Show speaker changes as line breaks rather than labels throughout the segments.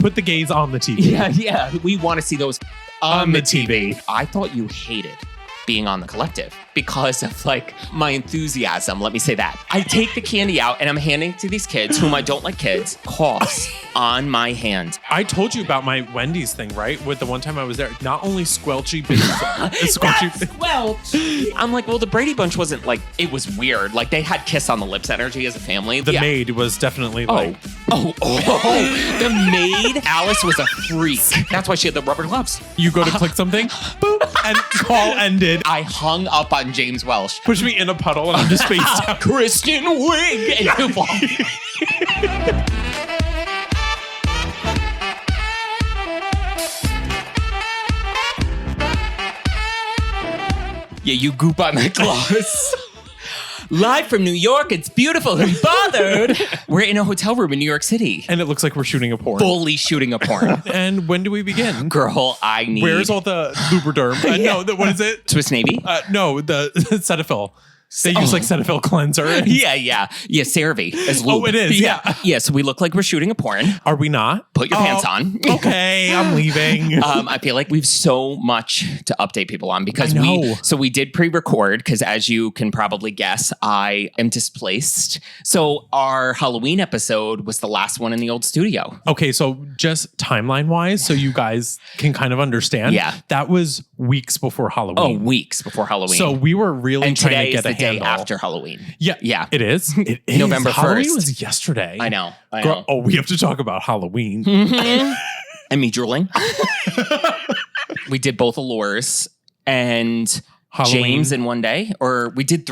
Put the gays on the TV.
Yeah. We want to see those on the TV. I thought you hated being on the collective because of like my enthusiasm. Let me say that. I take the candy out and I'm handing it to these kids whom I don't like kids. Coughs on my hand.
I told you about my Wendy's thing, right? With the one time I was there, not only squelchy, but squelchy.
Squelch. I'm like, well, the Brady Bunch wasn't like, it was weird. Like they had kiss on the lips energy as a family.
The maid was definitely like.
The maid, Alice was a freak. That's why she had the rubber gloves.
You go to click something, boop, and call ended.
I hung up on James Welsh.
Push me in a puddle and I'm just face down.
Kristen Wiig. And you fall. Yeah, you goop on my gloves. Live from New York, it's beautiful and bothered. We're in a hotel room in New York City.
And it looks like we're shooting a porn.
Fully shooting a porn.
And when do we begin?
Girl, I need...
Where's all the Lubriderm? No, what is it?
Swiss Navy?
No, the Cetaphil. They use like Cetaphil cleanser.
Yeah, CeraVe as lube.
Oh, it is. Yeah.
So we look like we're shooting a porn.
Are we not?
Put your pants on.
Okay, I'm leaving.
I feel like we've so much to update people on because we did pre-record because as you can probably guess, I am displaced. So our Halloween episode was the last one in the old studio.
Okay, so just timeline wise, so you guys can kind of understand.
Yeah.
That was weeks before Halloween.
Oh, weeks before Halloween.
So we were really trying to get a
day after Halloween.
Yeah. It is. It is.
November 1st.
Halloween was yesterday.
I know.
Girl, we have to talk about Halloween.
Mm-hmm. And me drooling. We did both Allures and Halloween. James in one day. Or we did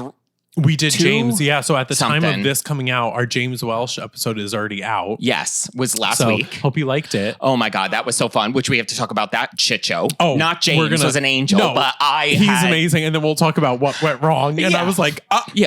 We did James, yeah. So at the
something.
time of this coming out, our James Welsh episode is already out.
Yes, was last week.
Hope you liked it.
Oh my God, that was so fun, which we have to talk about that shit show. Oh, not James was an angel, but
he's amazing. And then we'll talk about what went wrong. And I was like,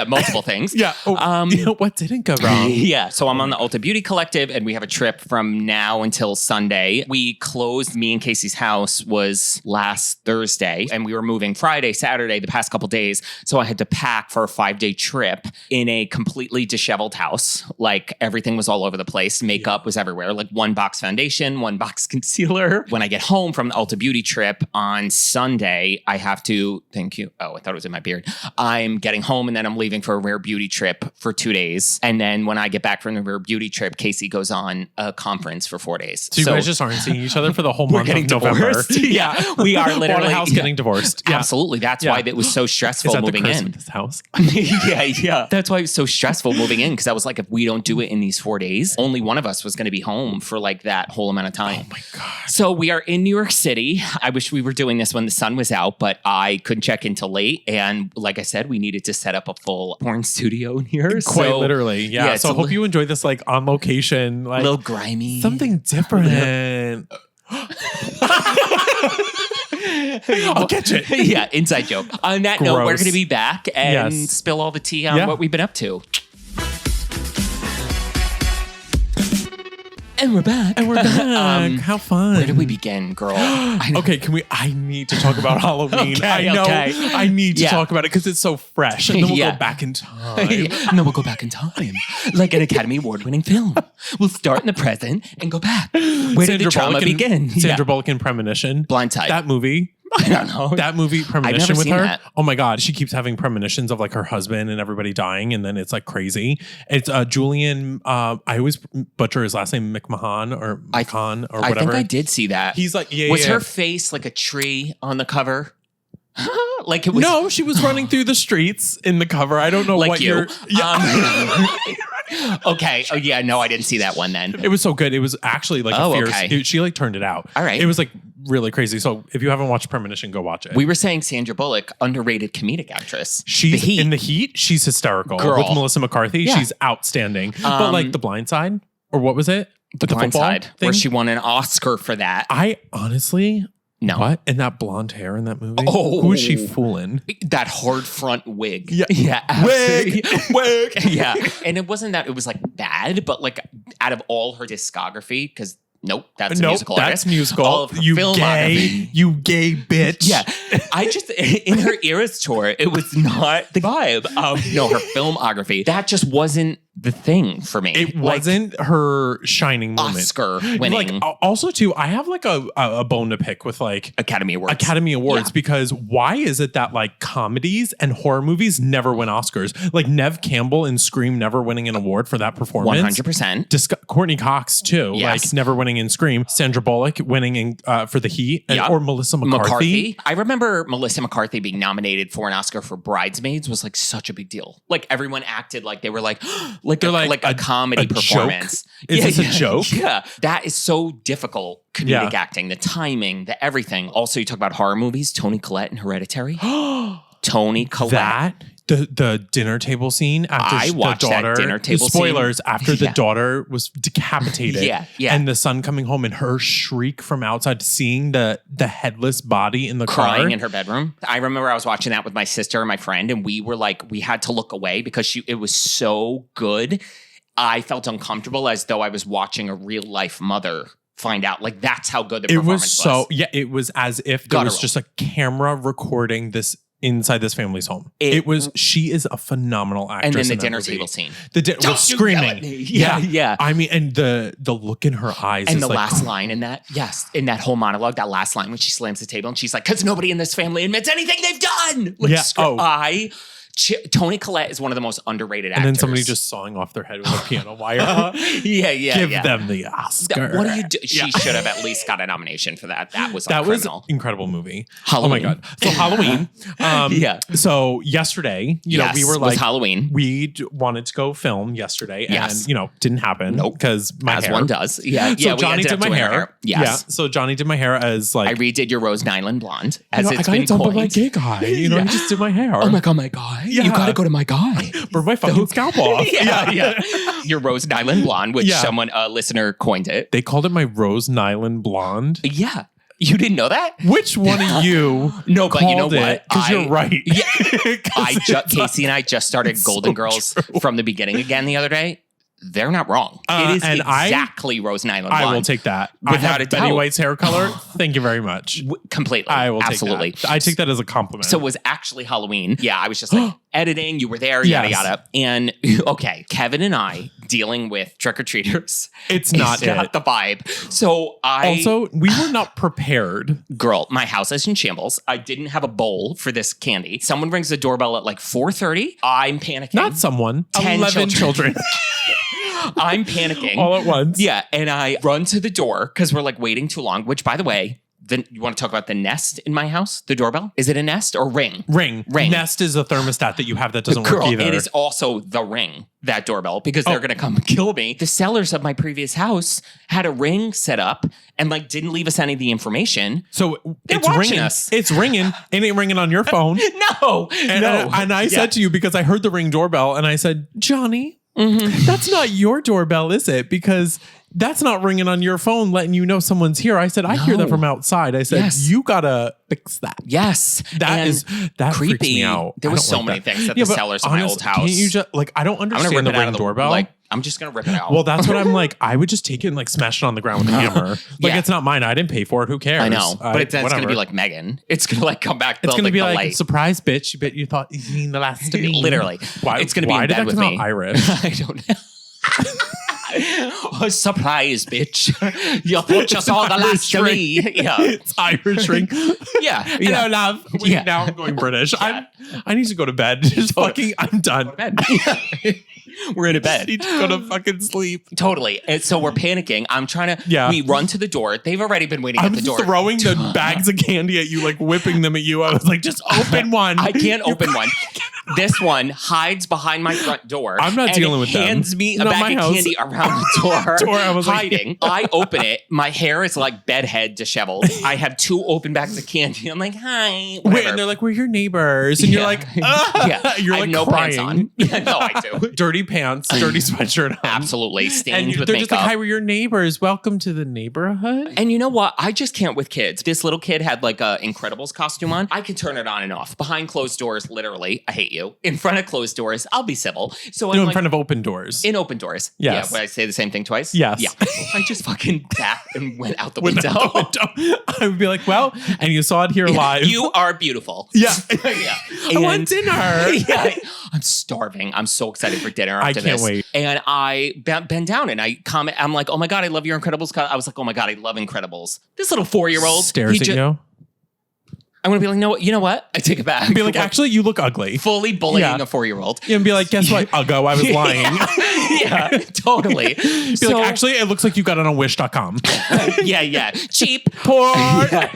multiple things.
Yeah. What didn't go wrong?
Yeah. So I'm on the Ulta Beauty Collective and we have a trip from now until Sunday. We closed, me and Casey's house was last Thursday and we were moving Friday, Saturday, the past couple days. So I had to pack for a 5-day trip in a completely disheveled house. Like everything was all over the place. Makeup was everywhere. Like 1 box foundation, 1 box concealer. When I get home from the Ulta Beauty trip on Sunday, I have to, thank you. Oh, I thought it was in my beard. I'm getting home and then I'm leaving for a Rare Beauty trip for 2 days. And then when I get back from the Rare Beauty trip, Casey goes on a conference for 4 days.
So you guys just aren't seeing each other for the whole month of November.
Yeah, we are literally
house getting divorced. Yeah.
Absolutely. That's why it was so stressful moving in.
This house.
Yeah. That's why it was so stressful moving in because I was like, if we don't do it in these 4 days, only one of us was going to be home for like that whole amount of time.
Oh my God.
So we are in New York City. I wish we were doing this when the sun was out, but I couldn't check in till late. And like I said, we needed to set up a full porn studio in here.
Quite literally. Yeah. So hope you enjoy this like on location. Like
a little grimy.
Something different. I'll catch it.
Yeah, inside joke. On that note, we're going to be back and spill all the tea on what we've been up to. And we're back.
How fun.
Where do we begin, girl?
Okay, I need to talk about Halloween. I need to talk about it because it's so fresh. And then we'll go back in time.
And then we'll go back in time. Like an Academy Award-winning film. We'll start in the present and go back. Where did the trauma begin?
Sandra Bullock in Premonition.
Blindside.
That movie.
I don't know.
That movie, Premonition, with her.
That.
Oh my God. She keeps having premonitions of like her husband and everybody dying. And then it's like crazy. It's Julian. I always butcher his last name, McMahon or McCon or whatever.
I think I did see that.
He's like,
was her face like a tree on the cover? Like it was.
No, she was running through the streets in the cover. I don't know
like
what
you. Okay.
Oh
yeah. No, I didn't see that one then.
It was so good. It was actually like a fierce.
Okay.
She like turned it out.
All right.
It was like really crazy. So if you haven't watched Premonition, go watch it.
We were saying Sandra Bullock, underrated comedic actress.
She's in The Heat. She's hysterical.
Girl.
With Melissa McCarthy.
Yeah.
She's outstanding. But like The Blind Side, or what was it?
The Blind Side, where she won an Oscar for that.
I honestly.
No.
What? And that blonde hair in that movie?
Oh.
Who is she fooling?
That hard front wig.
Yeah.
Absolutely. Wig. Yeah. And it wasn't that it was like bad, but like out of all her discography, because that's a musical artist.
That's musical.
All of her filmography.
You gay bitch.
Yeah. I just, in her Eras tour, it was not the vibe. No, her filmography. That just wasn't the thing for me.
It wasn't her shining moment.
Oscar winning.
Like, also, too, I have like a bone to pick with like
Academy
Awards because why is it that like comedies and horror movies never win Oscars? Like Nev Campbell in Scream never winning an award for that performance.
100%.
Courtney Cox too, like never winning in Scream. Sandra Bullock winning in for The Heat, or Melissa McCarthy.
I remember Melissa McCarthy being nominated for an Oscar for Bridesmaids was like such a big deal. Like everyone acted like they were like like a comedy performance.
Joke? Is this a joke?
Yeah, that is so difficult. Comedic acting, the timing, the everything. Also, you talk about horror movies. Toni Collette in Hereditary. Toni Collette.
The dinner table scene after the daughter.
That dinner table
spoilers
scene.
After the daughter was decapitated.
Yeah.
And the son coming home and her shriek from outside, seeing the headless body in the
crying
car
in her bedroom. I remember I was watching that with my sister and my friend, and we were like, we had to look away because it was so good. I felt uncomfortable as though I was watching a real life mother find out. Like that's how good the performance was.
It was as if there was just a camera recording this inside this family's home. She is a phenomenal actress.
And then the dinner table scene.
Was screaming.
Yeah.
I mean, and the look in her eyes.
And
is
the
like,
last line in that, in that whole monologue, that last line when she slams the table and she's like, because nobody in this family admits anything they've done. Like, Toni Collette is one of the most underrated actors.
And then somebody just sawing off their head with a piano wire. Give them the Oscar.
What do you do? She should have at least got a nomination for that. That was
was an incredible movie.
Halloween.
Oh my God. So Halloween. So yesterday, we were like,
was Halloween.
We wanted to go film yesterday and, didn't happen.
Nope.
Because my
as
hair.
one does. Yeah.
So Johnny did my hair.
Yes.
Yeah. So Johnny did my hair as like.
I redid your Rose Nylon blonde as
it's been coined. I got my gay guy. He just did my hair.
Oh my God, my guy. Yeah. You gotta go to my guy.
Burn my fucking scalp off.
Your Rose Nylon blonde, which a listener coined it.
They called it my Rose Nylon blonde.
Yeah. You didn't know that?
Which one of you?
No, but you know what?
Because you're right.
Yeah. Casey and I just started Golden Girls from the beginning again the other day. They're not wrong. It is exactly Rose Nylon blonde.
I will take that.
Without a doubt.
Betty White's hair color. Thank you very much.
Completely.
I will
Absolutely.
take that. I take that as a compliment.
So it was actually Halloween. Yeah, I was just like editing. You were there, yada, yada. And okay, Kevin and I dealing with trick-or-treaters.
It's not
the vibe. So
Also, we were not prepared.
Girl, my house is in shambles. I didn't have a bowl for this candy. Someone rings the doorbell at like 4:30. I'm panicking.
Not someone. 11 children.
I'm panicking.
All at once.
Yeah. And I run to the door because we're like waiting too long, which by the way, then you want to talk about the Nest in my house? The doorbell? Is it a Nest or Ring?
Ring. Nest is a thermostat that you have that doesn't work either.
It is also the Ring, that doorbell, because they're going to come and kill me. The sellers of my previous house had a Ring set up and like didn't leave us any of the information.
So
it's
ringing. It's ringing. It ain't ringing on your phone.
No.
And I said to you, because I heard the Ring doorbell and I said, Johnny, that's not your doorbell, is it? Because that's not ringing on your phone, letting you know someone's here. I said, I hear that from outside. I said, you gotta fix that.
Yes.
That
creepy.
Freaks me out.
There was so many things that the sellers of my old house.
Can't you just, like, I don't understand the Ring doorbell.
I'm just going to rip it out.
Well, that's what I'm like. I would just take it and like smash it on the ground with a hammer. Like, it's not mine. I didn't pay for it. Who cares?
I know. But it's going to be like Megan. It's going to like come back.
It's going to be like, surprise, bitch. You bet you thought you mean the last of me.
Literally. It's going to be in bed with me.
Irish?
I don't know. Surprise, bitch. You thought you saw the last of me. Yeah.
It's Irish Ring.
Yeah.
Hello, love. Now I'm going British. I need to go to bed. I'm done.
We're in a bed.
I need to go to fucking sleep.
Totally. And so we're panicking. I'm trying to, we run to the door. They've already been waiting at the door.
I'm throwing the bags of candy at you, like whipping them at you. I was like, just open one.
I can't open one. This one hides behind my front door.
I'm not dealing with them.
Hands me a bag of candy around the door.
I was
hiding. I open it. My hair is like bedhead disheveled. I have 2 open bags of candy. I'm like, hi. Whatever.
Wait, and they're like, we're your neighbors. And you're like, you're like
no
crying.
pants on. Yeah, no, I do.
Dirty pants, dirty sweatshirt on.
Absolutely. Stained with
they're
makeup.
Just like, hi, we're your neighbors. Welcome to the neighborhood.
And you know what? I just can't with kids. This little kid had like a Incredibles costume on. I can turn it on and off. Behind closed doors, literally. I hate you. In front of closed doors, I'll be civil. So
in front of open doors.
In open doors.
Yes.
Yeah. Would I say the same thing twice?
Yes.
Yeah. I just fucking backed and went out the window.
I would be like, well, and you saw it here live.
You are beautiful.
Yeah.
Yeah.
I want dinner.
Yeah. I'm starving. I'm so excited for dinner after
I can't
this.
wait.
And I bend down and I comment. I'm like, oh my God, I love your Incredibles. I was like, oh my God, I love Incredibles. This little 4-year-old
Stares at you.
I'm going to be like, no, you know what? I take it back.
Be like, actually, you look ugly.
Fully bullying a 4-year-old.
Yeah, and be like, guess what? I'll go. I was lying.
Yeah, totally.
Be like, actually, it looks like you got it on wish.com.
Yeah. Cheap.
Poor.
Yeah.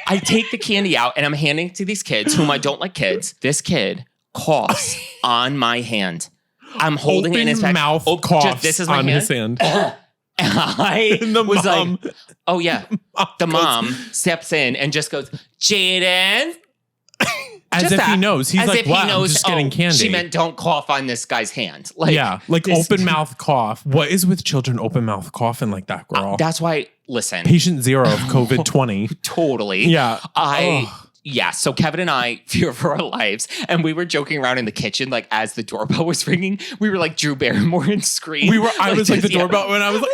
I take the candy out and I'm handing it to these kids whom I don't like kids. This kid coughs on my hand. I'm holding it in his
mouth coughs
this is my
on
hand.
his hand.
And I
the
was
mom,
like, oh yeah. The mom steps in and just goes, Jaden.
As if he knows. He's like, wow, I'm just getting candy.
She meant don't cough on this guy's hand. Like,
yeah, like open mouth cough. What is with children open mouth coughing like that, girl?
That's why, listen.
Patient 0 of COVID-20.
Totally.
Yeah.
Yeah, so Kevin and I fear for our lives, and we were joking around in the kitchen, like as the doorbell was ringing, we were like Drew Barrymore and Scream.
I was like the doorbell when I was like,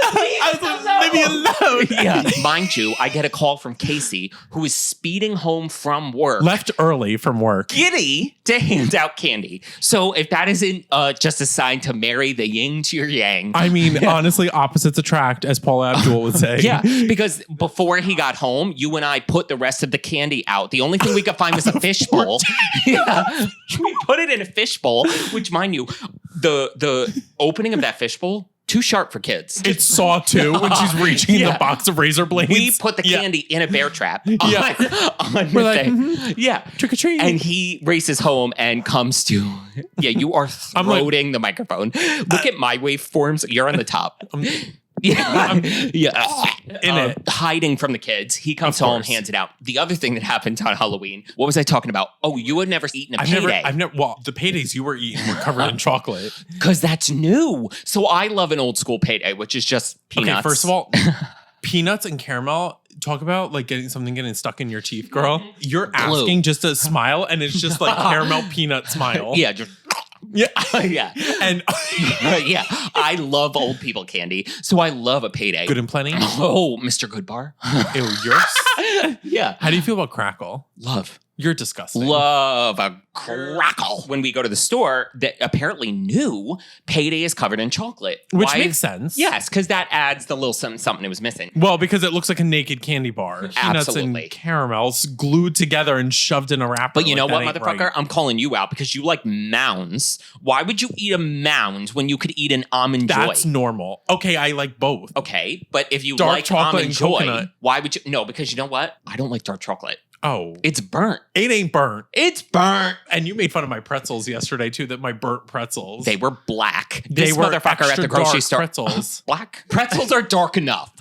leave me alone.
Yeah, mind you, I get a call from Casey, who is speeding home from work,
left early from work,
giddy to hand out candy. So if that isn't just a sign to marry the yin to your yang,
I mean, honestly, opposites attract, as Paula Abdul would say.
Yeah, because before he got home, you and I put the rest of the candy out. The only thing we could find was a fishbowl. Yeah, we put it in a fishbowl, which, mind you, the opening of that fishbowl, too sharp for kids.
It's Saw 2 when she's reaching in the box of razor blades.
We put the candy in a bear trap. On
We're like,
yeah,
trick or treat.
And he races home and comes to, you are throating the microphone. Look at my waveforms. You're on the top. Hiding from the kids. He comes home, hands it out. The other thing that happened on Halloween, what was I talking about? Oh, you had never eaten a payday.
Well, the paydays you were eating were covered in chocolate.
Because that's new. So I love an old school payday, which is just peanuts.
Okay, first of all, peanuts and caramel. Talk about like getting stuck in your teeth, girl. You're asking just to smile, and it's just like caramel peanut smile.
Yeah, just yeah. And yeah, I love old people candy. So I love a payday.
Good and Plenty.
Oh, Mr. Goodbar.
Ew, yours.
Yeah.
How do you feel about Crackle?
Love.
You're disgusting.
Love a Crackle. When we go to the store, that apparently new payday is covered in chocolate.
Which makes sense.
Yes, because that adds the little something it was missing.
Well, because it looks like a naked candy bar. Peanuts and caramels glued together and shoved in a wrapper.
But you know what, motherfucker? Right. I'm calling you out because you like mounds. Why would you eat a mound when you could eat an Almond Joy?
That's normal. Okay, I like both.
Okay, but if you
dark
like
chocolate
Almond Joy, coconut. Why would you? No, because you know what? I don't like dark chocolate.
Oh.
It's burnt.
It ain't burnt.
It's burnt.
And you made fun of my pretzels yesterday, too, that my burnt pretzels.
They were black.
This
were motherfucker at the grocery store.
Pretzels.
Black? Pretzels are dark enough.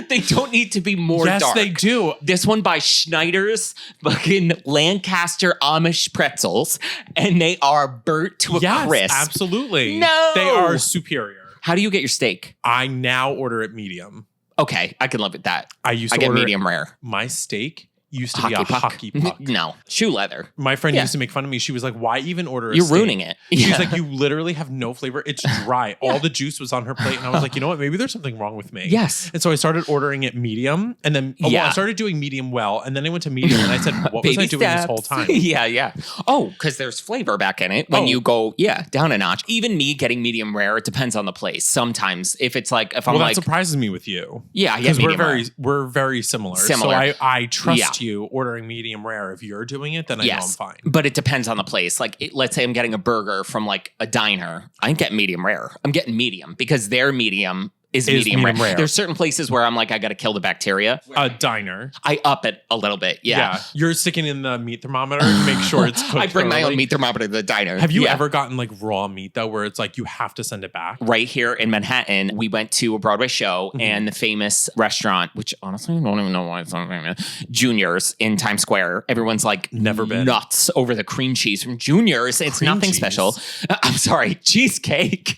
They don't need to be more dark.
Yes, they do.
This one by Schneider's fucking Lancaster Amish pretzels, and they are burnt to a crisp.
Absolutely.
No.
They are superior.
How do you get your steak?
I now order it medium.
Okay, I can live with that.
I get
medium rare.
My steak used to be a hockey puck.
No, shoe leather.
My friend used to make fun of me. She was like, why even order a
You're
steak?
ruining it.
She was like, you literally have no flavor. It's dry. All the juice was on her plate. And I was like, you know what? Maybe there's something wrong with me.
Yes.
And so I started ordering it medium. And then I started doing medium well. And then I went to medium and I said, what was I doing this whole time?
Yeah. Oh, because there's flavor back in it when you go, down a notch. Even me getting medium rare, it depends on the place. Sometimes if it's like, if I'm
that surprises me with you.
Yeah,
because we're very similar. So I trust you ordering medium rare. If you're doing it, then I know I'm fine.
But it depends on the place. Like, let's say I'm getting a burger from like a diner. I ain't getting medium rare. I'm getting medium because their medium is medium rare. There's certain places where I'm like, I got to kill the bacteria.
A diner.
I up it a little bit. Yeah.
You're sticking in the meat thermometer to make sure it's cooked.
I bring my own meat thermometer to the diner.
Have you ever gotten like raw meat though, where it's like you have to send it back?
Right here in Manhattan, we went to a Broadway show and the famous restaurant, which honestly, I don't even know why it's not famous, Junior's in Times Square. Everyone's like
never been
nuts over the cream cheese from Junior's. It's nothing special. I'm sorry, cheesecake.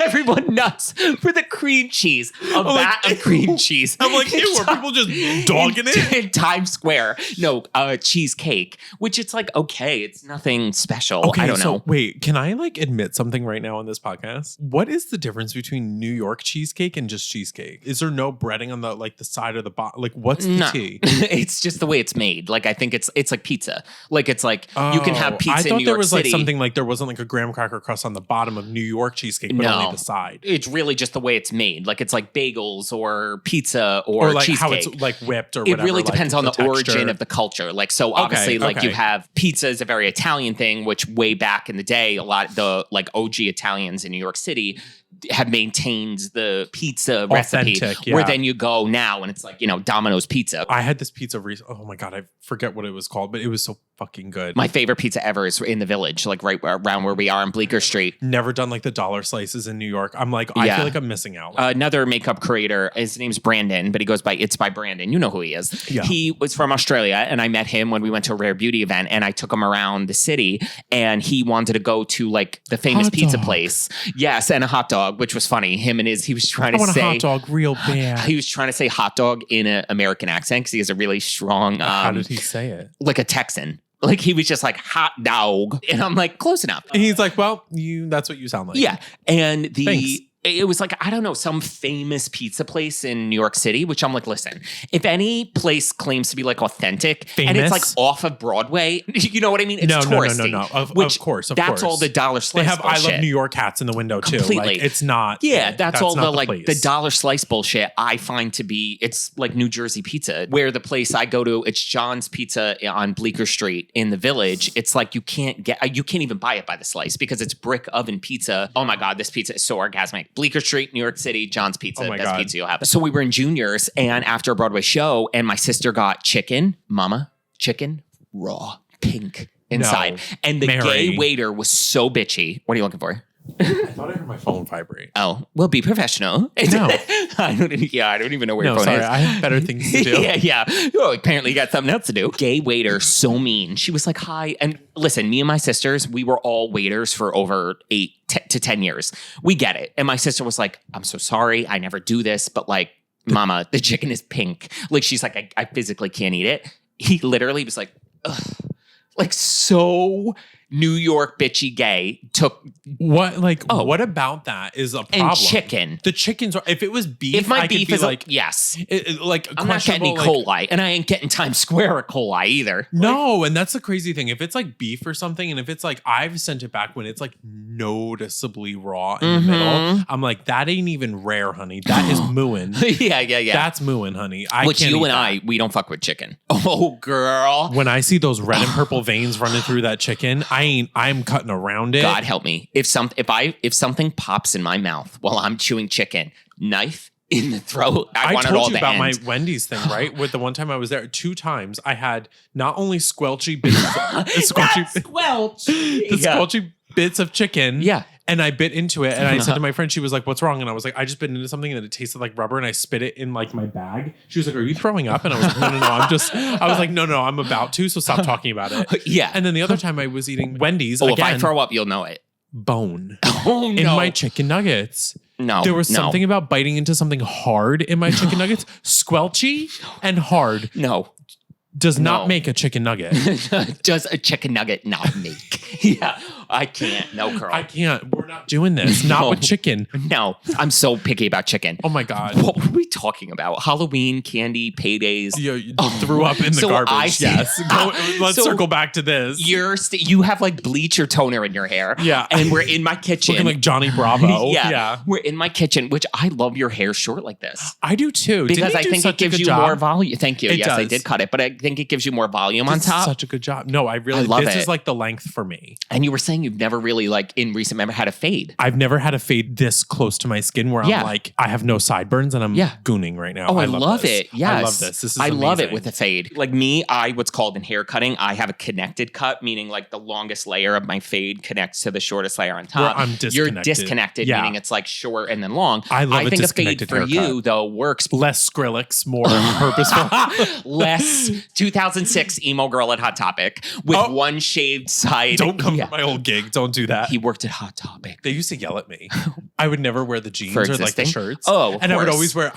everyone nuts for the cream cheese. A vat of cream cheese.
I'm like, ew, are people just dogging it?
In Times Square. No, cheesecake, which it's like, okay, it's nothing special.
Okay,
I don't know.
Wait, can I like admit something right now on this podcast? What is the difference between New York cheesecake and just cheesecake? Is there no breading on the like the side of the bottom? Like, what's the tea?
It's just the way it's made. Like, I think it's like pizza. Like, it's like you can have pizza in New York City. I thought
there was like something like there wasn't like a graham cracker crust on the bottom of New York cheesecake, but only the side.
It's really just the way it's made. Like, it's like bagels or pizza or
like
cheesecake.
how it's like whipped or whatever.
It really depends on the origin
texture
of the culture. Like, so obviously, like you have pizza is a very Italian thing, which way back in the day, a lot of the like OG Italians in New York City have maintained the pizza recipe where then you go now and it's like, Domino's pizza.
I had this pizza recently. Oh my God, I forget what it was called, but it was so fucking good.
My favorite pizza ever is in the Village, like right around where we are on Bleecker Street.
Never done like the dollar slices in New York. I'm like, I feel like I'm missing out.
Another makeup creator, his name's Brandon, but he goes by Brandon. You know who he is. Yeah. He was from Australia and I met him when we went to a Rare Beauty event and I took him around the city and he wanted to go to like the famous pizza place. Yes, and a hot dog, which was funny. He was trying to say
a hot dog real bad.
He was trying to say hot dog in an American accent because he has a really strong
how did he say it?
Like a Texan. Like he was just like hot dog. And I'm like, close enough.
And he's like, well, that's what you sound like.
Yeah. And
Thanks.
It was like, I don't know, some famous pizza place in New York City, which I'm like, listen, if any place claims to be like authentic and it's like off of Broadway, you know what I mean? It's touristy.
No. Of course.
That's all the dollar slice
They have
bullshit.
I Love New York hats in the window too.
Completely.
Like, it's not.
Yeah, that's all the like
place.
the dollar slice bullshit I find to be, it's like New Jersey pizza, where the place I go to, it's John's Pizza on Bleecker Street in the Village. It's like you can't even buy it by the slice because it's brick oven pizza. Oh my God, this pizza is so orgasmic. Bleecker Street, New York City, John's Pizza, best pizza you'll have. So we were in juniors and after a Broadway show and my sister got chicken, raw, pink inside.
No,
and the gay waiter was so bitchy. What are you looking for?
I thought I heard my phone vibrate.
Oh, well, be professional.
No.
I don't even know where your phone is.
I have better things to do.
yeah. Oh, apparently you got something else to do. Gay waiter, so mean. She was like, hi. And listen, me and my sisters, we were all waiters for over 8 to 10 years. We get it. And my sister was like, I'm so sorry. I never do this. But like, mama, the chicken is pink. Like, she's like, I physically can't eat it. He literally was like, ugh. Like, so New York bitchy gay took
what what about that is a problem?
And chicken.
The chickens are, if it was beef,
if my
I
beef
could be
is
like
yes,
I'm
not getting E. coli, and I ain't getting Times Square E. coli either.
No, and that's the crazy thing. If it's like beef or something, and if it's like I've sent it back when it's like noticeably raw in the middle, I'm like, that ain't even rare, honey. That is mooing.
yeah.
That's mooing, honey.
Which you and I, we don't fuck with chicken. Oh, girl.
When I see those red and purple veins running through that chicken, I'm cutting around it.
God help me. If something pops in my mouth while I'm chewing chicken, knife in the throat, I want it all
told you
to
about
end.
my Wendy's thing, right? With the one time I was there, 2 times I had not only squelchy bits squelchy bits of chicken.
Yeah.
And I bit into it and I said to my friend, she was like, what's wrong? And I was like, I just bit into something and it tasted like rubber and I spit it in like my bag. She was like, are you throwing up? And I was like, no, I was like, no, I'm about to, so stop talking about it.
Yeah.
And then the other time I was eating Wendy's,
if I throw up, you'll know it.
Bone.
Oh, no.
In my chicken nuggets.
No.
There was something about biting into something hard in my chicken nuggets. Squelchy and hard.
No.
Does not make a chicken nugget.
Does a chicken nugget not make? Yeah. I can't. No, girl.
I can't. We're not doing this. Not with chicken.
No. I'm so picky about chicken.
Oh my God.
What were we talking about? Halloween, candy, paydays.
You threw up in the garbage. Yes. Let's circle back to this.
You have like bleach or toner in your hair.
Yeah.
And we're in my kitchen.
Looking like Johnny Bravo.
Yeah. We're in my kitchen, which I love your hair short like this.
I do too.
Because I think it gives you more volume. Thank you.
It
yes,
does.
I did cut it, but I think it gives you more volume on top.
Such a good job. No, I
love
this
it.
Is like the length for me.
And you were saying you've never really like in recent memory had a fade.
I've never had a fade this close to my skin where I'm like, I have no sideburns and I'm gooning right now.
Oh, I love it. Yes.
I love this. This is amazing.
love it with a fade. Like me, what's called in hair cutting, I have a connected cut, meaning like the longest layer of my fade connects to the shortest layer on top.
Where I'm disconnected.
You're disconnected, meaning it's like short and then long.
I
think a fade for you though works.
Less Skrillex, more purposeful.
Less 2006 emo girl at Hot Topic with one shaved side.
Don't come to my old gig. Don't do that.
He worked at Hot Topic.
They used to yell at me. I would never wear the jeans
For
or like the
existing?
shirts.
Oh, of
and I would
course.
always wear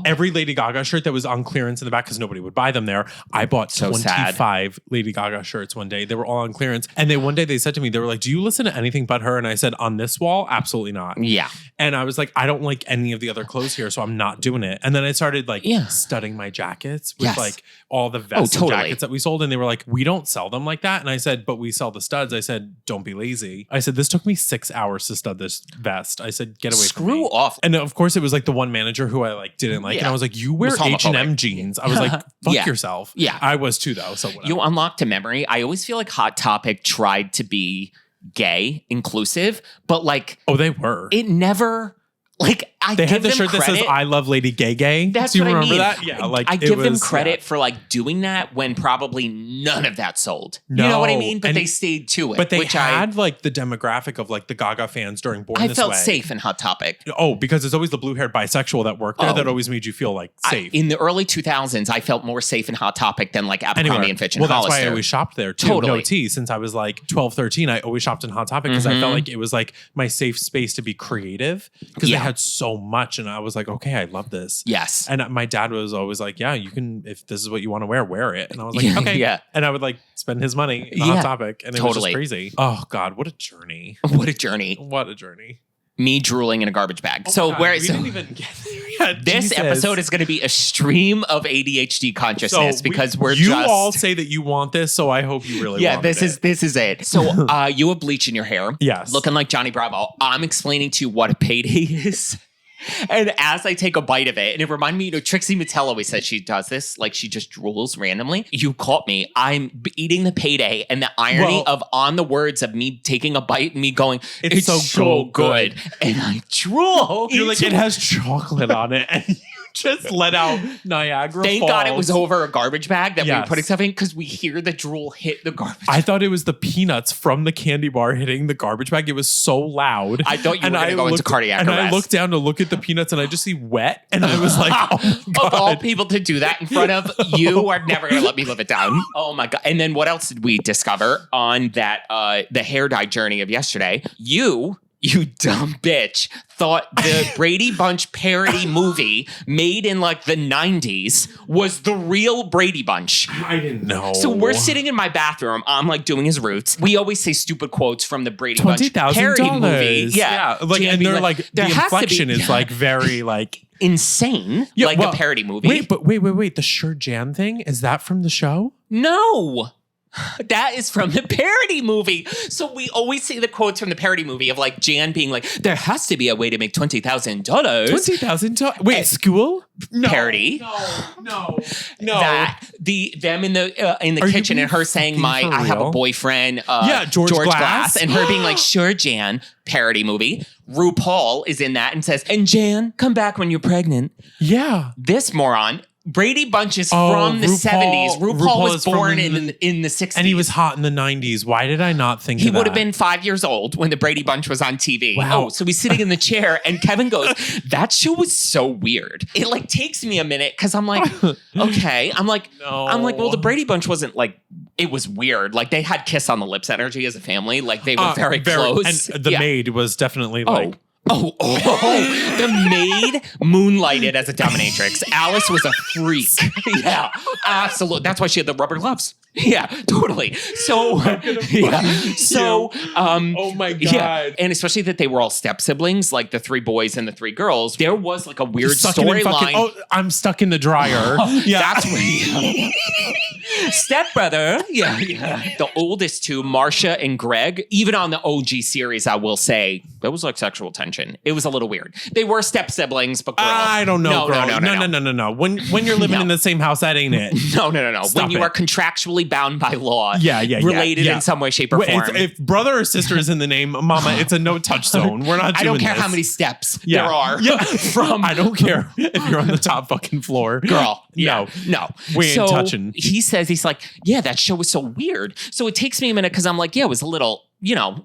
every Lady Gaga shirt that was on clearance in the back because nobody would buy them there. I bought
So sad.
25 Lady Gaga shirts one day. They were all on clearance. And then one day they said to me, they were like, do you listen to anything but her? And I said, on this wall, absolutely not.
Yeah.
And I was like, I don't like any of the other clothes here, so I'm not doing it. And then I started like studding my jackets with like all the vests and jackets that we sold. And they were like, we don't sell them like that. And I said, but we sell the studs. I said, don't be lazy. I said, this took me 6 hours to stud this vest. I said, get away from me.
Screw off.
And of course, it was like the one manager who I like didn't like. And I was like, you wear H&M jeans. I was like, fuck yourself.
Yeah.
I was too, though. So whatever.
You unlocked a memory. I always feel like Hot Topic tried to be gay, inclusive, but like,
oh, they were.
It never. Like
they had the shirt that says "I love Lady Gay Gay."
That's
Do you
what
remember
I mean.
that? Yeah, like
I give them credit for like doing that when probably none of that sold.
No.
You know what I mean? But
And-
they stayed to it.
But they
which
had like the demographic of like the Gaga fans during Born
I
This
felt
Way.
safe in Hot Topic.
Oh, because it's always the blue-haired bisexual that worked there
Oh.
that always made you feel like safe.
In the early 2000s, I felt more safe in Hot Topic than like Abercrombie
Anyway,
and Fitch and
well, that's
Hollister.
why I always shopped there too.
Totally.
No tea. Since I was like 12, 13, I always shopped in Hot Topic because I felt like it was like my safe space to be creative because they had so much. And I was like, okay, I love this.
Yes.
And my dad was always like, yeah, you can, if this is what you want to wear it. And I was like, okay.
Yeah.
And I would like spend his money in Hot Topic. And it was just crazy. Oh God, what a journey.
What a journey.
What a journey.
Me drooling in a garbage bag.
Oh
so
God,
where
we
so
didn't even get there yet.
this
Jesus.
episode is going to be a stream of ADHD consciousness because we're
you
just
all say that you want this, so I hope you really want
this is it. So you have bleach in your hair.
Yes.
Looking like Johnny Bravo. I'm explaining to you what a payday is. And as I take a bite of it, and it reminded me, you know, Trixie Mattel always says she does this, like she just drools randomly. You caught me. I'm eating the payday, and the irony of on the words of me taking a bite and me going, it's so good. And I drool.
You're like, it has chocolate on it. And you just let out Niagara
Thank
Falls.
God it was over a garbage bag that we were
Yes.
putting stuff in because we hear the drool hit the garbage
I thought it was the peanuts from the candy bar hitting the garbage bag. It was so loud.
I thought you were going to go into cardiac
and
arrest.
I looked down to look at the peanuts and I just see wet. And I was like, oh my God.
Of all people to do that in front of, you are never going to let me live it down. Oh my God. And then what else did we discover on that, the hair dye journey of yesterday? You dumb bitch, thought the Brady Bunch parody movie made in like the 90s was the real Brady Bunch.
I didn't know.
So we're sitting in my bathroom. I'm like doing his roots. We always say stupid quotes from the Brady Bunch parody movie.
Yeah. Like, and they're like, the inflection is like very like
insane.
Yeah,
like
well,
a parody movie.
Wait. The Sure Jan thing, is that from the show?
No. That is from the parody movie. So we always say the quotes from the parody movie of like Jan being like, there has to be a way to make $20,000.
$20,000? Wait, school? No,
parody.
No.
That them in the kitchen and her saying I have a boyfriend.
George Glass.
and her being like, sure, Jan, parody movie. RuPaul is in that and says, and Jan, come back when you're pregnant.
Yeah.
This moron. Brady Bunch is from the 70s. RuPaul was born in the 60s.
And he was hot in the 90s. Why did I not think
He
of that?
would have been 5 years old when the Brady Bunch was on TV.
Wow.
Oh, so he's sitting in the chair and Kevin goes, that show was so weird. It like takes me a minute because I'm like, okay. I'm like, well, the Brady Bunch wasn't like, it was weird. Like they had kiss on the lips energy as a family. Like they were very close.
And the maid was definitely like...
The maid moonlighted as a dominatrix. Alice was a freak. Yeah, absolutely. That's why she had the rubber gloves. Yeah, totally. So,
oh my God.
Yeah. And especially that they were all step siblings, like the 3 boys and the 3 girls. There was like a weird storyline.
Oh, I'm stuck in the dryer. Yeah.
That's where stepbrother. Yeah. The oldest 2, Marcia and Greg, even on the OG series, I will say, there was like sexual tension. It was a little weird. They were step siblings, but girl.
I don't know, girl. No. When you're living in the same house, that ain't it.
No.
Stop
when you are contractually bound by law. Related in some way, shape, or form.
If brother or sister is in the name, mama, it's a no touch zone. We're not doing
I don't care
this.
how many steps there are. From
I don't care if you're on the top fucking floor.
Girl.
No. We ain't touching.
He's like, yeah, that show was so weird. So it takes me a minute because I'm like, yeah, it was a little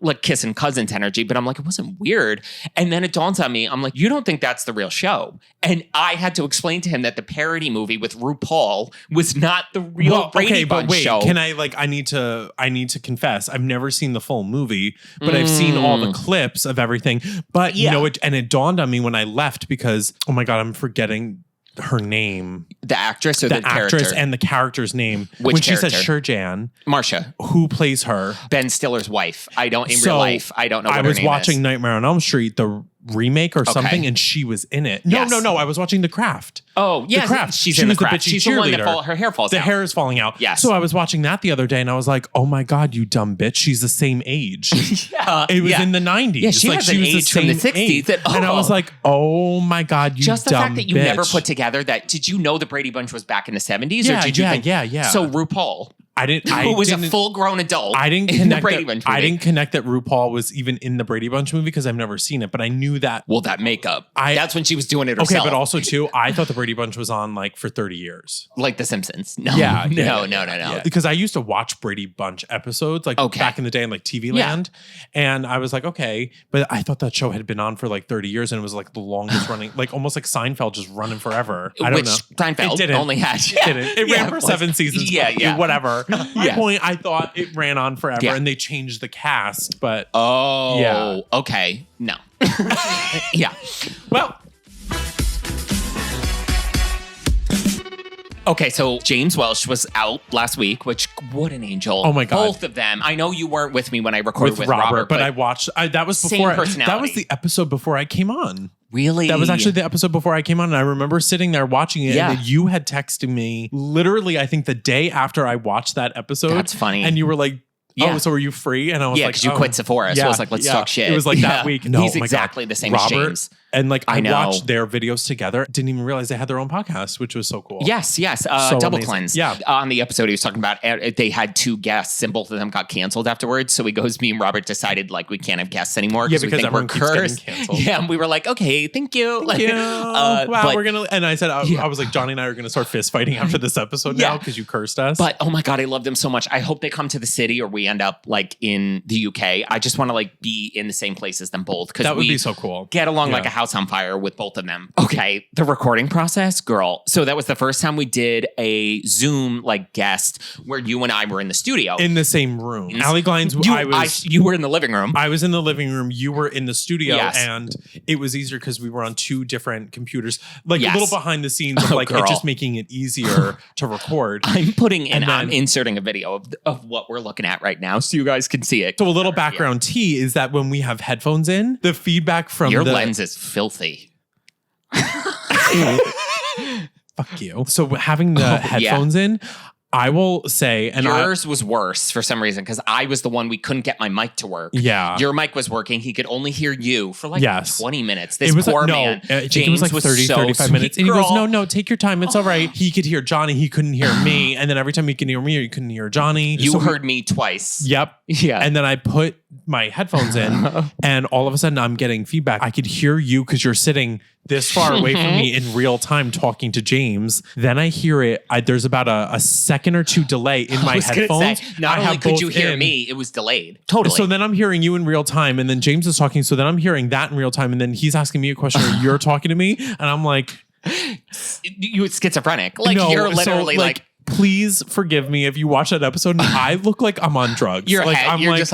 like kissing cousins energy, but I'm like, it wasn't weird. And then it dawns on me, I'm like, you don't think that's the real show? And I had to explain to him that the parody movie with RuPaul was not the real Brady Bunch show.
Can I I need to confess, I've never seen the full movie, but I've seen all the clips of everything. But it dawned on me when I left because, oh my God, I'm forgetting her name.
The actress or the
actress
character?
And the character's name.
Which
when
character?
She says Sherjan.
Marsha.
Who plays her?
Ben Stiller's wife. In real life, I don't know what her name is.
I was watching Nightmare on Elm Street, the remake or something, and she was in it. No, I was watching The Craft.
Oh, yeah.
The Craft.
She's in The Craft. She's the one that her hair falls out.
The hair is falling out.
Yes.
So I was watching that the other day and I was like, oh my God, you dumb bitch. She's the same age. It was in the 90s.
Yeah, she was an age from the 60s.
And I was like, oh my God, you dumb bitch.
Just the fact that you never put together that, did you know the Brady Bunch was back in the 70s?
Yeah,
or did you think,
yeah.
So RuPaul.
Who
was a full-grown adult.
I didn't
in the Brady Bunch movie.
I didn't connect that RuPaul was even in the Brady Bunch movie because I've never seen it, but I knew that.
Well, that makeup. That's when she was doing it herself.
Okay, but also too, I thought the Brady Bunch was on for 30 years.
Like The Simpsons. No.
Yeah.
No.
Yeah. Because I used to watch Brady Bunch episodes back in the day in TV Land. And I was like, okay. But I thought that show had been on for 30 years and it was the longest running, almost like Seinfeld just running forever. I don't know.
Seinfeld only had.
It ran for 7 seasons.
Yeah.
Whatever. My point, I thought it ran on forever and they changed the cast, but
okay, no. Yeah.
Well,
okay, so James Welsh was out last week, which, what an angel.
Oh my God.
Both of them. I know you weren't with me when I recorded with Robert,
but I watched, that was
same
before,
personality.
that was the episode before I came on.
Really?
That was actually the episode before I came on, and I remember sitting there watching it, and you had texted me literally, I think the day after I watched that episode.
That's funny.
And you were like, oh, so are you free? And I was like,
because you quit Sephora, so I was like, let's talk shit.
It was that week. No,
he's exactly the same as James.
And I watched their videos together. Didn't even realize they had their own podcast, which was so cool.
Yes.
So
Double
amazing.
Cleanse.
Yeah.
On the episode, he was talking about they had 2 guests and both of them got canceled afterwards. So he goes, me and Robert decided we can't have guests anymore because we think we're cursed. Yeah. And we were like, okay, thank you.
Thank you. Wow, we're going to. And I said, I was like, Johnny and I are going to start fist fighting after this episode now because you cursed us.
But oh my God, I love them so much. I hope they come to the city or we end up in the UK. I just want to be in the same place as them both.
That would be so cool.
Get along like a house on fire with both of them. Okay, the recording process, girl. So that was the first time we did a Zoom guest where you and I were in the studio.
In the same room. Allie Glines,
you were in the living room.
I was in the living room. You were in the studio.
Yes.
And it was easier because we were on 2 different computers. A little behind the scenes of it just making it easier to record.
I'm inserting a video of what we're looking at right now so you guys can see it.
So a little background tea is that when we have headphones in, the feedback from
your lens is filthy.
Fuck you. So having the headphones in, I will say, and
yours was worse for some reason because I was the one we couldn't get my mic to work.
Yeah,
your mic was working. He could only hear you for 20 minutes. This
it was
poor man.
James was 30, 35 minutes. And he goes, no, take your time. It's all right. He could hear Johnny. He couldn't hear me. And then every time he could hear me, he couldn't hear Johnny.
You heard me twice.
Yep.
Yeah.
And then I put my headphones in and all of a sudden I'm getting feedback. I could hear you because you're sitting this far away from me in real time talking to James. Then I hear it. There's about a second or 2 delay in my headphones.
Not only could you hear me, it was delayed. Totally.
So then I'm hearing you in real time and then James is talking. So then I'm hearing that in real time and then he's asking me a question or you're talking to me. And I'm like...
You schizophrenic. You're literally
please forgive me if you watch that episode and I look like I'm on drugs.
You're just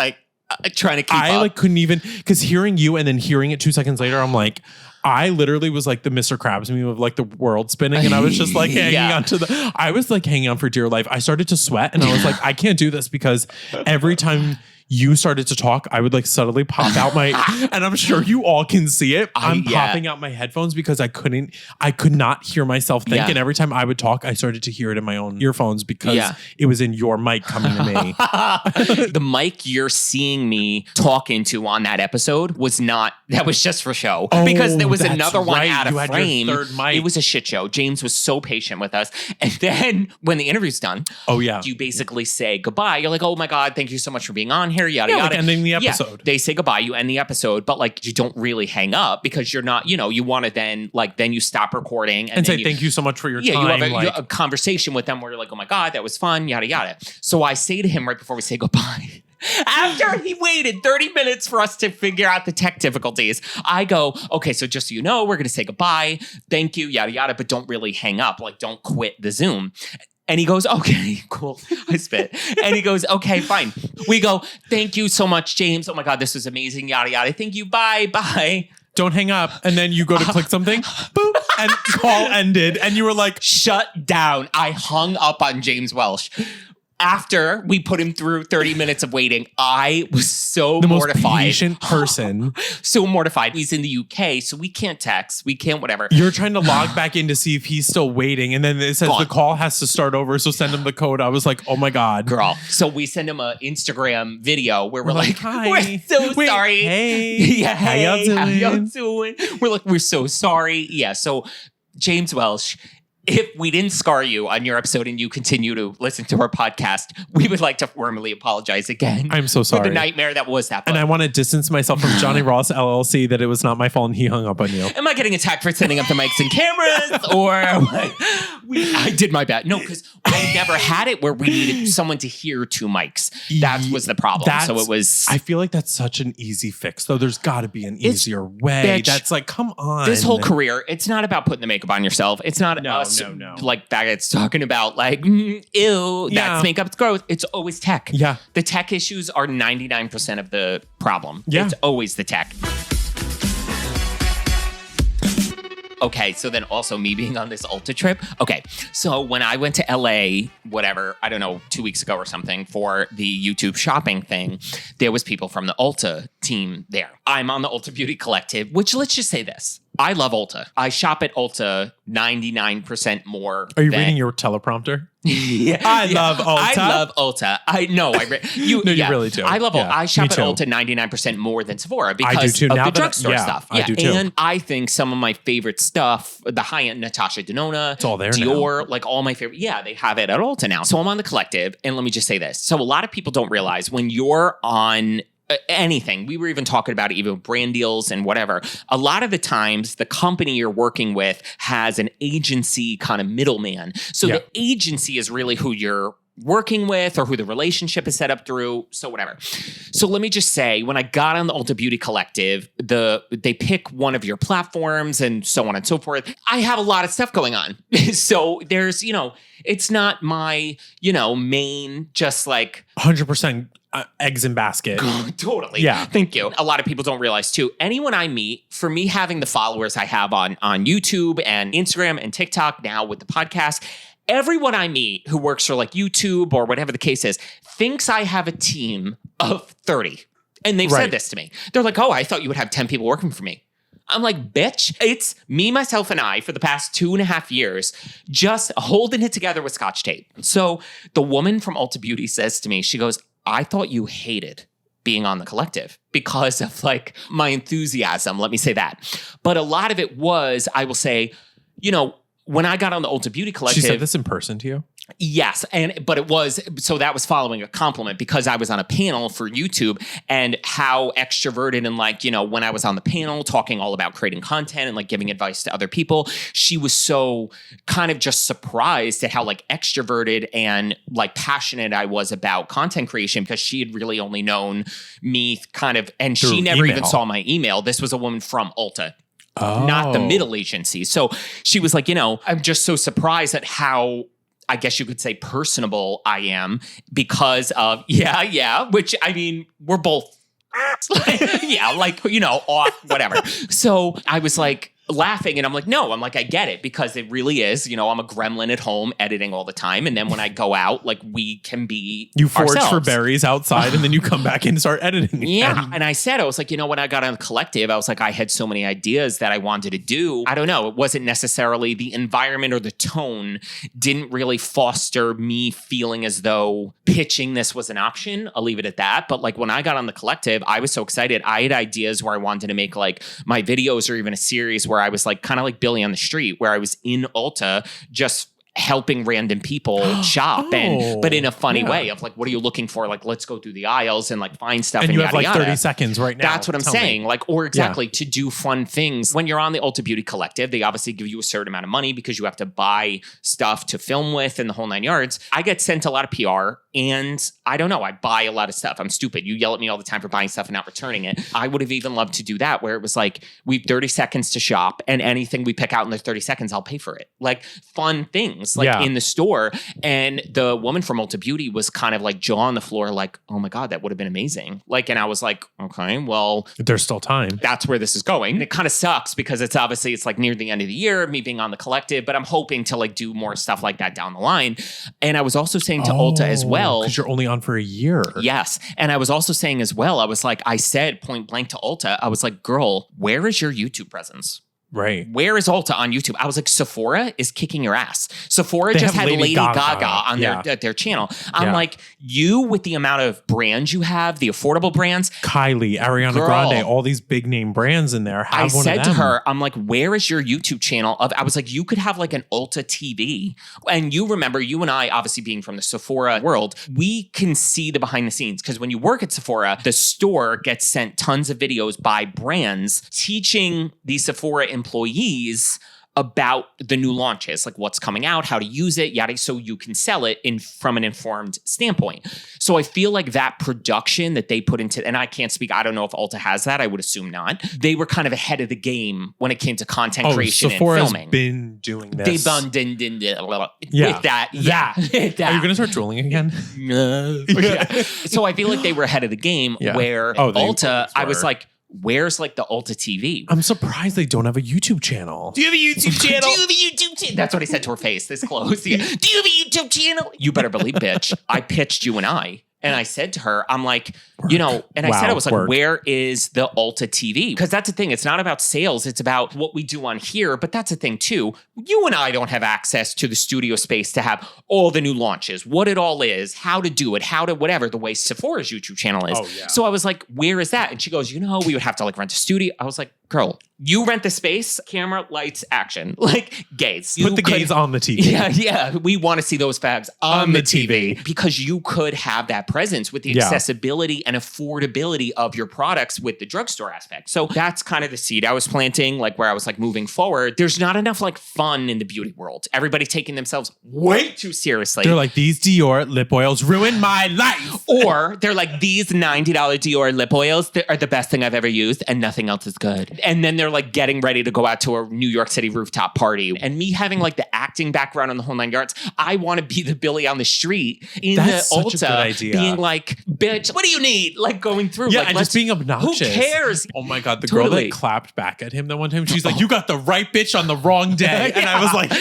trying to keep up.
I couldn't even, because hearing you and then hearing it 2 seconds later, I'm like, I literally was like the Mr. Krabs meme of the world spinning and I was just hanging on to I was hanging on for dear life. I started to sweat and I was like, I can't do this because every time you started to talk, I would subtly pop out my, and I'm sure you all can see it. I'm popping out my headphones because I could not hear myself think. And every time I would talk, I started to hear it in my own earphones because it was in your mic coming to me.
The mic you're seeing me talk into on that episode that was just for show. Because there was another one out of frame.
Your third mic.
It was a shit show. James was so patient with us. And then when the interview's done, you basically say goodbye. You're like, oh my God, thank you so much for being on here. Yada yada.
Ending the episode.
They say goodbye. You end the episode, but you don't really hang up because you're not. You want to then you stop recording
and say thank you so much for your time.
You have a conversation with them where you're like, oh my God, that was fun. Yada yada. So I say to him right before we say goodbye, After he waited 30 minutes for us to figure out the tech difficulties, I go, okay, so just so you know, we're going to say goodbye. Thank you, yada, yada, but don't really hang up. Like, don't quit the Zoom. And he goes, okay, cool. I spit. And he goes, okay, fine. We go, thank you so much, James. Oh my God, this was amazing, yada, yada. Thank you, bye.
Don't hang up. And then you go to click something, boop, and call ended. And you were like,
shut down. I hung up on James Welsh. After we put him through 30 minutes of waiting, I was so mortified.
Most patient person.
So mortified. He's in the UK, so we can't text. We can't whatever.
You're trying to log back in to see if he's still waiting. And then it says the call has to start over. So send him the code. I was like, oh my God.
Girl. So we send him an Instagram video where we're like,
hi.
We're so sorry.
Hey.
Yeah, hey,
how y'all
doing? We're like, we're so sorry. Yeah. So James Welsh, if we didn't scar you on your episode and you continue to listen to our podcast, we would like to formally apologize again.
I'm so sorry.
For the nightmare that was that book.
And I want to distance myself from Johnny Ross LLC that it was not my fault and he hung up on you.
Am I getting attacked for setting up the mics and cameras? Or I did my best. No, because I never had it where we needed someone to hear two mics. That was the problem. So it was...
I feel like that's such an easy fix, though. There's got to be an easier way.
Bitch,
that's like, come on.
This whole career, it's not about putting the makeup on yourself. It's not us like that. It's talking about like, ew, that's makeup's gross. It's always tech.
Yeah.
The tech issues are 99% of the problem.
Yeah.
It's always the tech. Okay, so then also me being on this Ulta trip. Okay, so when I went to LA, whatever, I don't know, 2 weeks ago or something for the YouTube shopping thing, there was people from the Ulta team there. I'm on the Ulta Beauty Collective, which let's just say this. I love Ulta. I shop at Ulta 99% more.
Are you reading your teleprompter? I love Ulta.
I love Ulta. You really do. I love Ulta. I shop at Ulta 99% more than Sephora because of the drugstore stuff.
I do too.
And I think some of my favorite stuff, the high-end Natasha Denona,
it's all there
Dior,
now.
like all my favorite. Yeah, they have it at Ulta now. So I'm on the Collective, and let me just say this. So a lot of people don't realize when you're on anything, we were even talking about it, even brand deals and whatever. A lot of the times, the company you're working with has an agency kind of middleman. So the agency is really who you're working with or who the relationship is set up through. So whatever. So let me just say, when I got on the Ulta Beauty Collective, they pick one of your platforms and so on and so forth. I have a lot of stuff going on. So there's, it's not my, main, just like
100%. Eggs in basket.
Totally.
Yeah.
Thank you. A lot of people don't realize too, anyone I meet, for me having the followers I have on YouTube and Instagram and TikTok now with the podcast, everyone I meet who works for like YouTube or whatever the case is, thinks I have a team of 30. And they've said this to me. They're like, oh, I thought you would have 10 people working for me. I'm like, bitch, it's me, myself, and I for the past 2.5 years, just holding it together with Scotch tape. So the woman from Ulta Beauty says to me, she goes, I thought you hated being on the Collective because of like my enthusiasm. Let me say that. But a lot of it was, I will say, when I got on the Ulta Beauty Collective.
She said this in person to you?
Yes. But it was, so that was following a compliment because I was on a panel for YouTube and how extroverted and like, when I was on the panel talking all about creating content and like giving advice to other people, she was so kind of just surprised at how like extroverted and like passionate I was about content creation because she had really only known me kind of, and
through
she never
email.
even saw my email. This was a woman from Ulta. Not the middle agency. So she was like, I'm just so surprised at how, I guess you could say, personable I am because of, which I mean, we're both, off, whatever. So I was like, laughing and I'm like, no, I get it because it really is, I'm a gremlin at home editing all the time. And then when I go out, like we can be
You forage
ourselves.
for berries outside and then you come back in and start editing.
Yeah. And I said, I was like, when I got on the Collective, I was like, I had so many ideas that I wanted to do. I don't know. It wasn't necessarily the environment or the tone didn't really foster me feeling as though pitching this was an option. I'll leave it at that. But like when I got on the Collective, I was so excited. I had ideas where I wanted to make like my videos or even a series where I was like kind of like Billy on the Street, where I was in Ulta just helping random people shop but in a funny way of like, what are you looking for? Like, let's go through the aisles and like find stuff and
you
yada,
have like 30
yada.
seconds right now.
That's what I'm saying. Like, or exactly to do fun things. When you're on the Ulta Beauty Collective, they obviously give you a certain amount of money because you have to buy stuff to film with and the whole 9 yards. I get sent a lot of PR and I don't know, I buy a lot of stuff. I'm stupid. You yell at me all the time for buying stuff and not returning it. I would have even loved to do that where it was like, we have 30 seconds to shop and anything we pick out in the 30 seconds, I'll pay for it. Like fun things like in the store. And the woman from Ulta Beauty was kind of like jaw on the floor, like, oh my God, that would have been amazing. Like, and I was like, okay, well,
there's still time.
That's where this is going. And it kind of sucks because it's obviously, it's like near the end of the year, me being on the collective, but I'm hoping to like do more stuff like that down the line. And I was also saying to Ulta as well.
Because you're only on for a year.
Yes. And I was also saying as well, I was like, I said point blank to Ulta, I was like, girl, where is your YouTube presence?
Right.
Where is Ulta on YouTube? I was like, Sephora is kicking your ass. Sephora just had Lady Gaga on their channel. I'm like, you with the amount of brands you have, the affordable brands.
Kylie, Ariana Grande, all these big name brands in there.
I said to her, I'm like, where is your YouTube channel? I was like, you could have like an Ulta TV. And you remember, you and I, obviously being from the Sephora world, we can see the behind the scenes. Because when you work at Sephora, the store gets sent tons of videos by brands teaching these Sephora employees about the new launches, like what's coming out, how to use it, yada, so you can sell it from an informed standpoint. So I feel like that production that they put into, and I can't speak, I don't know if Ulta has that, I would assume not. They were kind of ahead of the game when it came to content creation
Sephora's
and filming.
Been doing this.
They've done with that. Yeah.
Are you going to start drooling again?
So I feel like they were ahead of the game where Ulta, I was like, where's like the Ulta TV?
I'm surprised they don't have a YouTube channel.
Do you have a YouTube channel? Do you have a YouTube channel? That's what I said to her face, this close. Yeah. Do you have a YouTube channel? You better believe, bitch. I pitched you and I said to her, I'm like, I said, I was like, where is the Ulta TV? Because that's the thing. It's not about sales. It's about what we do on here. But that's the thing too. You and I don't have access to the studio space to have all the new launches, what it all is, how to do it, how to whatever, the way Sephora's YouTube channel is. So I was like, where is that? And she goes, we would have to like rent a studio. I was like, girl, you rent the space, camera, lights, action. Like gays.
Put the gays on the TV.
Yeah. We want to see those fags on the TV. Because you could have that presence with the accessibility and affordability of your products with the drugstore aspect. So that's kind of the seed I was planting, like where I was like moving forward. There's not enough like fun in the beauty world. Everybody taking themselves way too seriously.
They're like, these Dior lip oils ruined my life.
Or they're like, these $90 Dior lip oils are the best thing I've ever used and nothing else is good. And then they're like getting ready to go out to a New York City rooftop party. And me having like the acting background on the whole 9 yards, I want to be the Billy on the street in the Ulta being like, bitch, what do you need? Like going through.
Yeah, and just being obnoxious.
Who cares?
Oh my God, the girl that clapped back at him that one time, she's like, you got the right bitch on the wrong day. And I was like...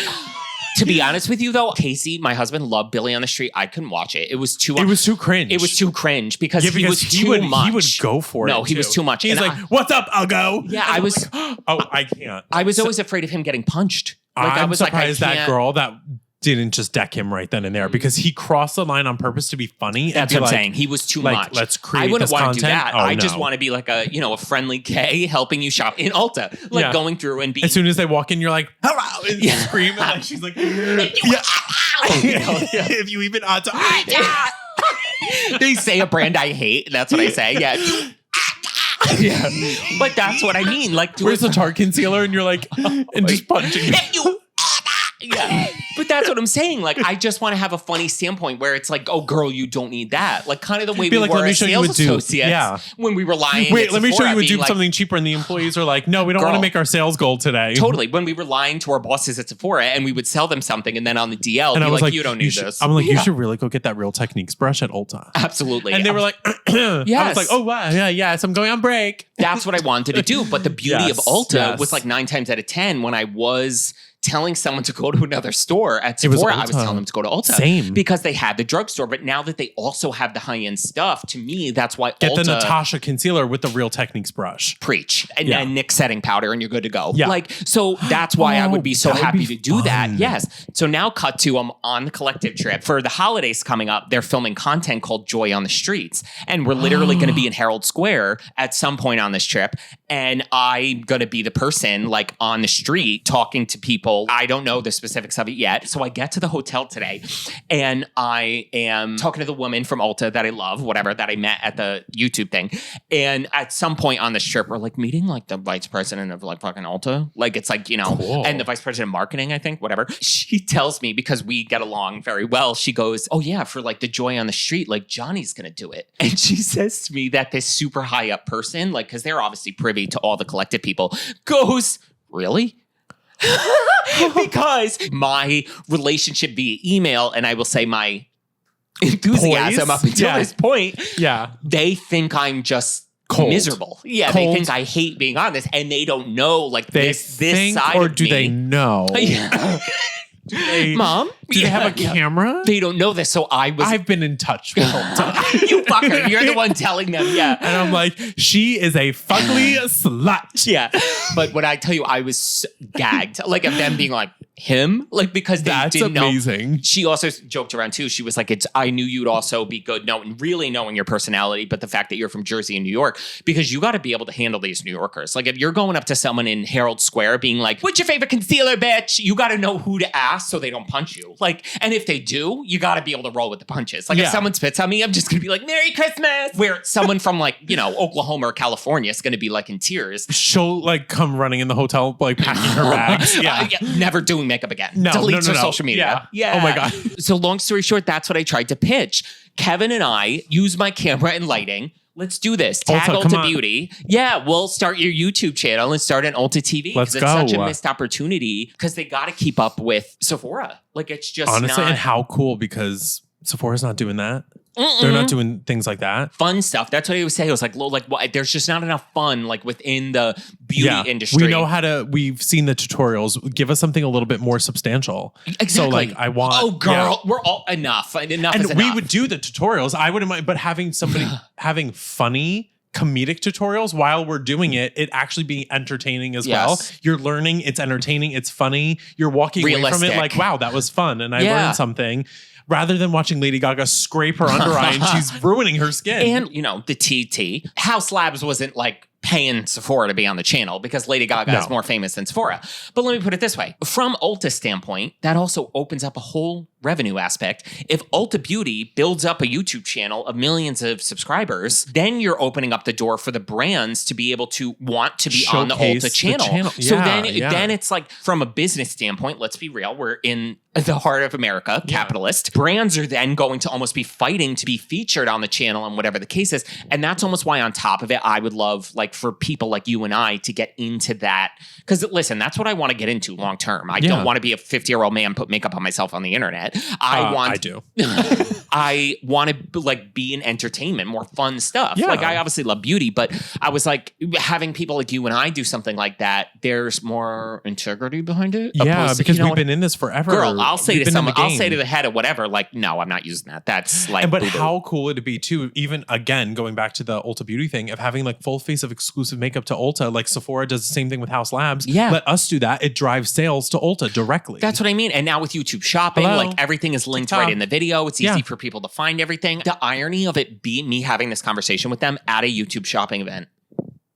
To be honest with you, though, Casey, my husband, loved Billy on the Street. I couldn't watch it. It was too
cringe.
It was too cringe because he was too much.
He would go for it.
No, he was too much.
He's like, what's up, Uggo?
Yeah, I was.
Like, oh, I can't.
I was always afraid of him getting punched. Like,
I was surprised
like,
that girl that didn't just deck him right then and there because he crossed the line on purpose to be funny.
That's what I'm saying. He was too much.
Let's create.
I wouldn't want to do
content.
that. I just want to be like a friendly K helping you shop in Ulta, like going through and being.
As soon as they walk in, you're like, hello, and you scream, and like, she's like, if you even ought to.
They say a brand I hate, and that's what I say. Yeah. Yeah, but that's what I mean. Like,
where's the Tarte concealer? And you're like, and just punching.
Yeah. But that's what I'm saying. Like, I just want to have a funny standpoint where it's like, oh, girl, you don't need that. Like, kind of the way we were as sales associates when we were lying.
Wait, let me show you would do something cheaper. And the employees are like, no, we don't want to make our sales goal today.
Totally. When we were lying to our bosses at Sephora and we would sell them something and then on the DL, and I was like, you don't need this.
I'm like, you should really go get that Real Techniques brush at Ulta.
Absolutely.
And they were like, yes. I was like, oh, wow. Yeah, yes. I'm going on break.
That's what I wanted to do. But the beauty of Ulta was like 9 times out of 10 when I was telling someone to go to another store at Sephora, I was telling them to go to Ulta.
Same.
Because they had the drugstore. But now that they also have the high-end stuff, to me, that's why
Get
Ulta...
the Natasha concealer with the Real Techniques brush.
Preach. And NYX setting powder and you're good to go.
Yeah.
Like, so that's why I would be so happy to do that. Yes. So now cut to, I'm on the collective trip. For the holidays coming up, they're filming content called Joy on the Streets. And we're literally going to be in Herald Square at some point on this trip. And I'm going to be the person like on the street talking to people people. I don't know the specifics of it yet. So I get to the hotel today and I am talking to the woman from Ulta that I love, whatever, that I met at the YouTube thing. And at some point on this trip, we're like meeting like the vice president of like fucking Ulta. Like it's like,
Cool.
and the vice president of marketing, I think, whatever. She tells me, because we get along very well, she goes, oh yeah, for like the Joy on the Street, like Johnny's going to do it. And she says to me that this super high up person, like, because they're obviously privy to all the collective people, goes, really? Because my relationship via email, and I will say my enthusiasm up until this point, they think I'm just cold. Miserable. Yeah, cold. They think I hate being on this, and they don't know like this side
or
of
do
me.
They know?
Mom,
do they have a camera?
They don't know this, so I've
been in touch with Ulta.
You fucker, you're the one telling them, yeah.
And I'm like, she is a fugly slut.
Yeah, but when I tell you, I was gagged, like of them being like, him, like, because they didn't
amazing.
Know. She also joked around too. She was like, I knew you'd also be good really knowing your personality, but the fact that you're from Jersey and New York, because you got to be able to handle these New Yorkers. Like if you're going up to someone in Herald Square being like, what's your favorite concealer, bitch? You got to know who to ask so they don't punch you. Like, and if they do, you got to be able to roll with the punches. Like if someone spits on me, I'm just going to be like, Merry Christmas. Where someone from like, Oklahoma or California is going to be like in tears.
She'll like come running in the hotel, like packing her bags.
Never doing makeup again.
No,
deletes her social media. Yeah.
Oh my God.
So long story short, that's what I tried to pitch. Kevin and I use my camera and lighting. Let's do this. Tag Ulta Beauty. Yeah, we'll start your YouTube channel and start an Ulta TV.
Let's go.
It's such a missed opportunity because they got to keep up with Sephora. Like it's just
honestly,
not...
and how cool because Sephora's not doing that. They're not doing things like that.
Fun stuff. That's what I was saying. I was like, there's just not enough fun like within the beauty industry.
We know we've seen the tutorials. Give us something a little bit more substantial.
Exactly.
So like I want.
Oh girl, we're all enough. Enough is enough.
We would do the tutorials. I wouldn't mind, but having somebody having funny comedic tutorials while we're doing it actually being entertaining as well. You're learning, it's entertaining, it's funny. You're walking away from it like, wow, that was fun. And I learned something. Rather than watching Lady Gaga scrape her under eye and she's ruining her skin.
And, the TT. House Labs wasn't like paying Sephora to be on the channel because Lady Gaga is more famous than Sephora. But let me put it this way. From Ulta's standpoint, that also opens up a whole revenue aspect. If Ulta Beauty builds up a YouTube channel of millions of subscribers, then you're opening up the door for the brands to be able to want to be on the Ulta channel. So then it's like, from a business standpoint, let's be real, we're in the heart of America, capitalist. Brands are then going to almost be fighting to be featured on the channel and whatever the case is. And that's almost why on top of it, I would love like for people like you and I to get into that. Because listen, that's what I want to get into long term. I don't want to be a 50-year-old man, put makeup on myself on the internet. I do. I want to like be in entertainment, more fun stuff. Yeah. Like I obviously love beauty, but I was like having people like you and I do something like that. There's more integrity behind it.
Yeah, because we've been in this forever.
Girl, I'll say to someone, I'll say to the head of whatever, like, no, I'm not using that. That's like,
but how cool would it be too? Even again, going back to the Ulta Beauty thing of having like full face of exclusive makeup to Ulta, like Sephora does the same thing with House Labs. Yeah, let us do that. It drives sales to Ulta directly.
That's what I mean. And now with YouTube shopping, like everything is linked right in the video. It's easy for people to find everything. The irony of it being me having this conversation with them at a YouTube shopping event.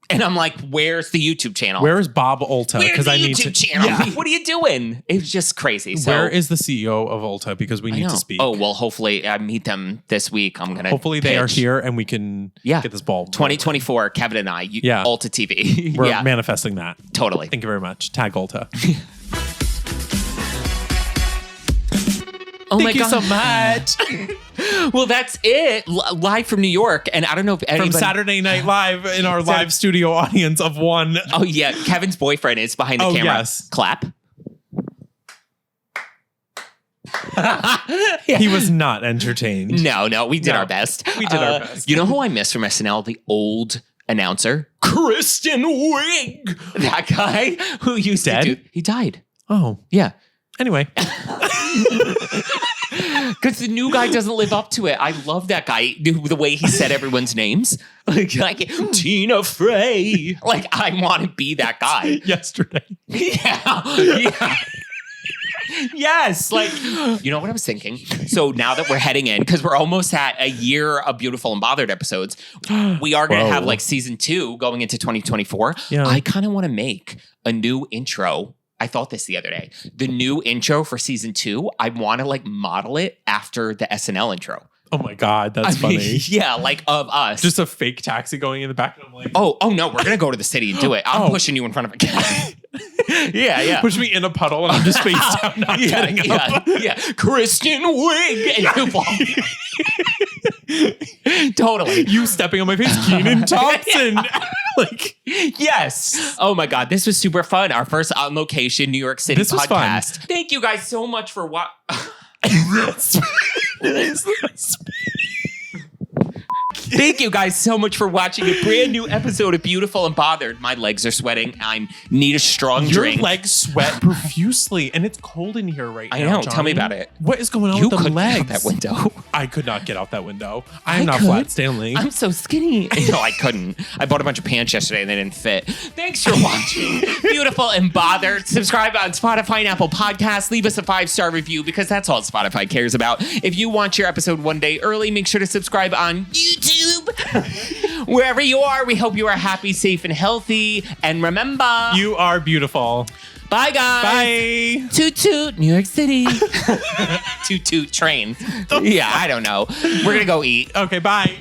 And I'm like, where's the YouTube channel?
Where is Bob Ulta?
Because I need YouTube channel. Yeah. What are you doing? It's just crazy. So,
where is the CEO of Ulta? Because we need to speak.
Oh, well, hopefully I meet them this week. I'm going to
hopefully they are here and we can get this ball.
2024, Kevin and I, Ulta TV.
We're manifesting that.
Totally.
Thank you very much. Tag Ulta.
Oh
Thank you so much.
Well, that's it. Live from New York. And I don't know if anybody...
From Saturday Night Live in our live studio audience of one.
Oh, yeah. Kevin's boyfriend is behind the camera.
Yes.
Clap.
He was not entertained.
No. We did our best.
We did our best.
You know who I miss from SNL? The old announcer. Kristen Wiig. That guy who used to do... He died.
Oh.
Yeah.
Anyway.
Because the new guy doesn't live up to it. I love that guy, the way he said everyone's names. Like Tina Fey. Like, I want to be that guy.
Yesterday.
Yeah. Yes. Like, you know what I was thinking? So now that we're heading in, because we're almost at a year of Beautiful and Bothered episodes, we are going to have like season 2 going into 2024. Yeah. I kind of want to make a new intro I thought this the other day. The new intro for season 2, I want to like model it after the SNL intro.
Oh my God, that's funny.
Yeah, like of us.
Just a fake taxi going in the back. And I'm like,
oh no, we're going to go to the city and do it. I'm pushing you in front of a cat. Yeah.
Push me in a puddle and I'm just face down, not getting up.
Yeah. Kristen Wiig. And you fall. Totally.
You stepping on my face, Keenan Thompson. Like,
yes. Oh my God, this was super fun. Our first on location New York City podcast. Thank you guys so much for Thank you guys so much for watching a brand new episode of Beautiful and Bothered. My legs are sweating. I need a strong drink.
Your legs sweat profusely, and it's cold in here right now.
I know.
Johnny.
Tell me about it.
What is going on with the legs?
Get out that window.
I could not get out that window. I'm not Flat Stanley.
I'm so skinny. No, I couldn't. I bought a bunch of pants yesterday and they didn't fit. Thanks for watching Beautiful and Bothered. Subscribe on Spotify and Apple Podcasts. Leave us a 5-star review because that's all Spotify cares about. If you want your episode one day early, make sure to subscribe on YouTube. Wherever you are, we hope you are happy, safe, and healthy. And remember,
you are beautiful.
Bye, guys.
Bye.
Toot toot, New York City. Toot toot train. Yeah, I don't know. We're going to go eat.
Okay, bye.